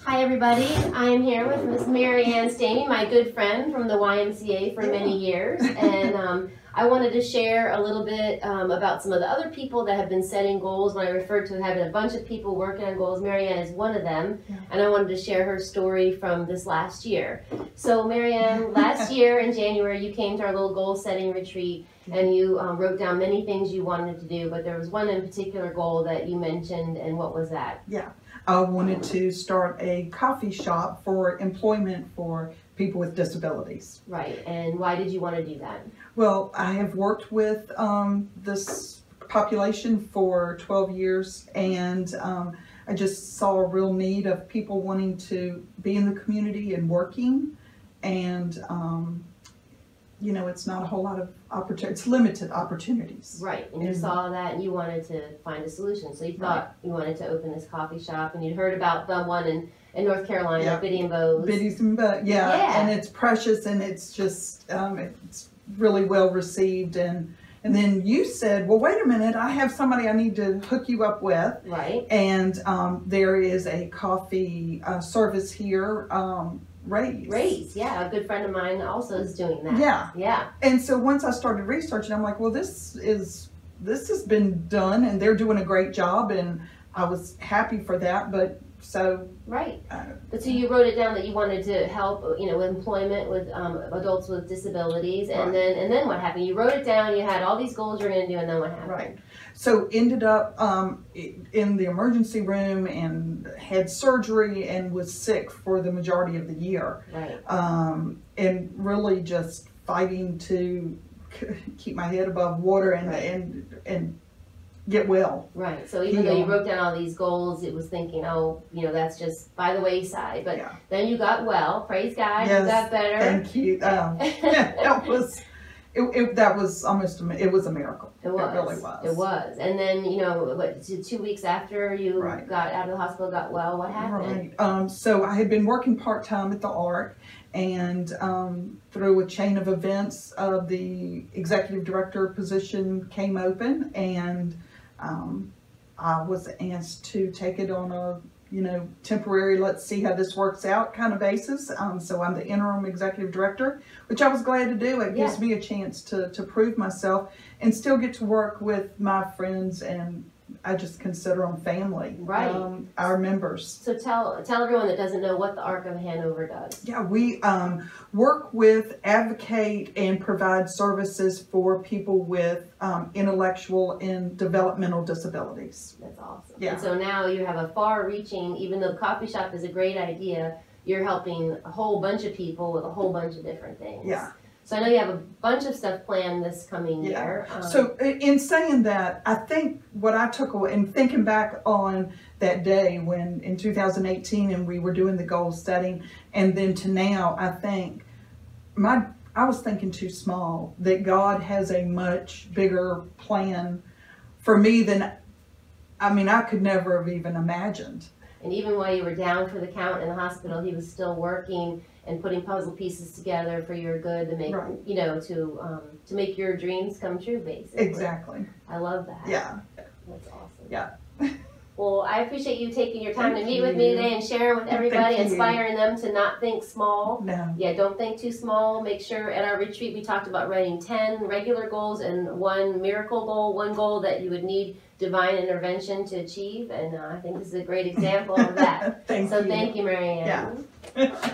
Hi everybody, I am here with Miss Mary Ann Stamey, my good friend from the YMCA for many years, and I wanted to share a little bit about some of the other people that have been setting goals. When I referred to having a bunch of people working on goals, Mary Ann is one of them, and I wanted to share her story from this last year. So Mary Ann, last year in January you came to our little goal setting retreat and you wrote down many things you wanted to do, but there was one in particular goal that you mentioned, and what was that? Yeah. I wanted to start a coffee shop for employment for people with disabilities. Right, and why did you want to do that? Well, I have worked with this population for 12 years, and I just saw a real need of people wanting to be in the community and working, and you know, it's not a whole lot of opportunities, it's limited opportunities. Right, and you saw that and you wanted to find a solution. So you thought you wanted to open this coffee shop, and you'd heard about the one in North Carolina, Biddy and Bo's. Biddy's and Bo's, yeah, and it's precious, and it's just, it's really well received. And then you said, well, wait a minute, I have somebody I need to hook you up with. Right. And there is a coffee service here, Ray's, yeah, a good friend of mine also is doing that. Yeah. And so once I started researching, I'm like, well, this has been done, and they're doing a great job, and I was happy for that. But so but so you wrote it down that you wanted to help, you know, with employment with adults with disabilities, and then what happened? You wrote it down. You had all these goals you're going to do, and then what happened? Right. So ended up in the emergency room and had surgery and was sick for the majority of the year. Right. And really just fighting to keep my head above water and get well. Right. So even though you wrote down all these goals, it was thinking, oh, you know, that's just by the wayside. But then you got well. Praise God. Yes, you got better. Thank you. That was. That was almost, it was a miracle. It was. It really was. It was. And then, you know, what, 2 weeks after you got out of the hospital, got well, what happened? Right. So I had been working part-time at the ARC, and through a chain of events, the executive director position came open, and I was asked to take it on a, you know, temporary, let's see how this works out kind of basis. So I'm the interim executive director, which I was glad to do. It gives me a chance to prove myself and still get to work with my friends, and I just consider them family. Right. Our members. So tell everyone that doesn't know what the ARC of Hanover does. Yeah, we work with, advocate, and provide services for people with intellectual and developmental disabilities. That's awesome. Yeah. And so now you have a far-reaching, even though the coffee shop is a great idea, you're helping a whole bunch of people with a whole bunch of different things. Yeah. So I know you have a bunch of stuff planned this coming year. So in saying that, I think what I took away, and thinking back on that day when in 2018 and we were doing the goal setting, and then to now, I think I was thinking too small, that God has a much bigger plan for me than, I mean, I could never have even imagined. And even while you were down for the count in the hospital, he was still working and putting puzzle pieces together for your good to make, you know, to make your dreams come true, basically. Exactly. I love that. Yeah. That's awesome. Yeah. Well, I appreciate you taking your time to meet with me today and sharing with everybody, inspiring them to not think small. No. Yeah, don't think too small. Make sure at our retreat we talked about writing 10 regular goals and 1 miracle goal, 1 goal that you would need divine intervention to achieve, and I think this is a great example of that. Thank you. So thank you, Mary Ann. Yeah.